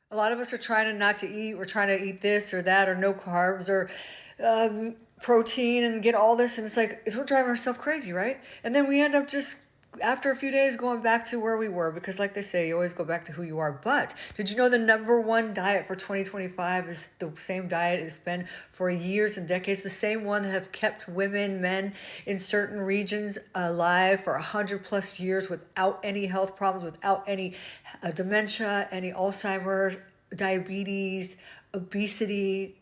A lot of us are trying to not to eat. We're trying to eat this or that or no carbs or protein and get all this. And we're driving ourselves crazy, right? And then we end up just, after a few days, going back to where we were because, like they say, you always go back to who you are. But did you know the number one diet for 2025 is the same diet it's been for years and decades? The same one that have kept women, men in certain regions alive for 100 plus years without any health problems, without any dementia, any Alzheimer's, diabetes, obesity,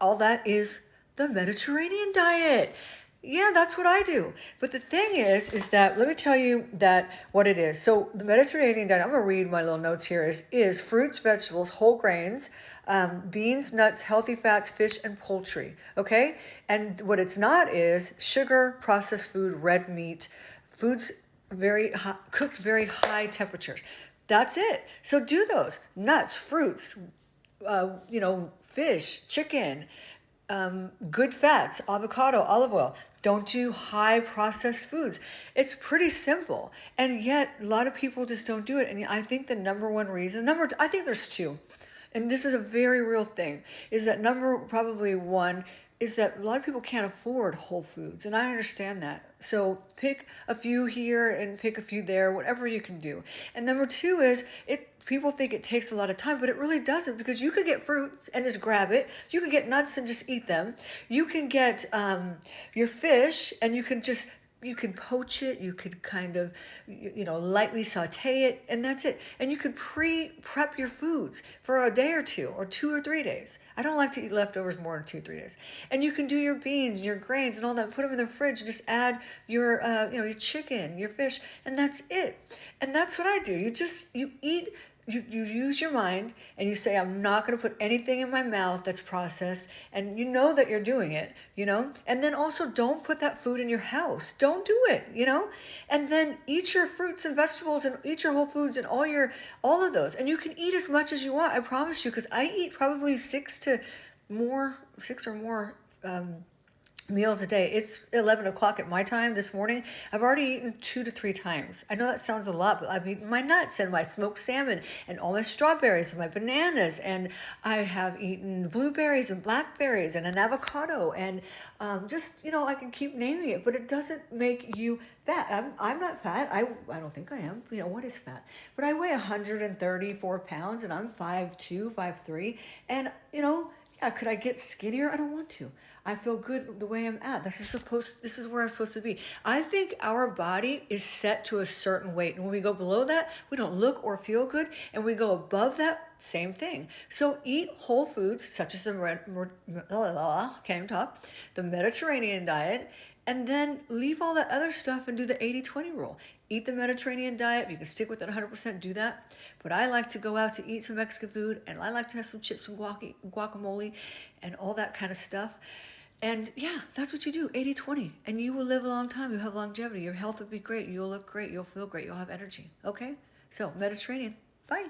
all that is the Mediterranean diet. Yeah, that's what I do. But the thing is that let me tell you that what it is. So the Mediterranean diet, I'm gonna read my little notes here, is fruits, vegetables, whole grains, beans, nuts, healthy fats, fish, and poultry. Okay? And what it's not is sugar, processed food, red meat, foods very hot, cooked very high temperatures. That's it. So do those nuts, fruits, fish, chicken, good fats, avocado, olive oil. Don't do high processed foods. It's pretty simple. And yet a lot of people just don't do it. And I think the number one reason, I think there's two, and this is a very real thing, is that number probably one is that a lot of people can't afford whole foods. And I understand that. So pick a few here and pick a few there, whatever you can do. And number two is people think it takes a lot of time, but it really doesn't, because you could get fruits and just grab it. You can get nuts and just eat them. You can get your fish and you can poach it. You could kind of, lightly saute it, and that's it. And you could prep your foods for a day or 2 or 3 days. I don't like to eat leftovers more than 2 or 3 days. And you can do your beans and your grains and all that, put them in the fridge, and just add your chicken, your fish, and that's it. And that's what I do. You eat. You use your mind and you say, I'm not going to put anything in my mouth that's processed, and you know that you're doing it, and then also don't put that food in your house. Don't do it, and then eat your fruits and vegetables and eat your whole foods and all of those. And you can eat as much as you want, I promise you, because I eat probably six or more meals a day. It's 11 o'clock at my time this morning. I've already eaten 2 to 3 times. I know that sounds a lot, but I've eaten my nuts and my smoked salmon and all my strawberries and my bananas, and I have eaten blueberries and blackberries and an avocado, and I can keep naming it, but it doesn't make you fat. I'm not fat. I don't think I am. What is fat? But I weigh 134 pounds and I'm 5'2", 5'3", and yeah, could I get skinnier? I don't want to. I feel good the way I'm at. This is where I'm supposed to be. I think our body is set to a certain weight. And when we go below that, we don't look or feel good. And we go above that, same thing. So eat whole foods such as the Mediterranean diet, and then leave all that other stuff and do the 80-20 rule. Eat the Mediterranean diet. You can stick with it 100%, do that. But I like to go out to eat some Mexican food, and I like to have some chips and guacamole and all that kind of stuff. And yeah, that's what you do, 80-20. And you will live a long time. You'll have longevity. Your health will be great. You'll look great. You'll feel great. You'll have energy. Okay? So, Mediterranean. Bye.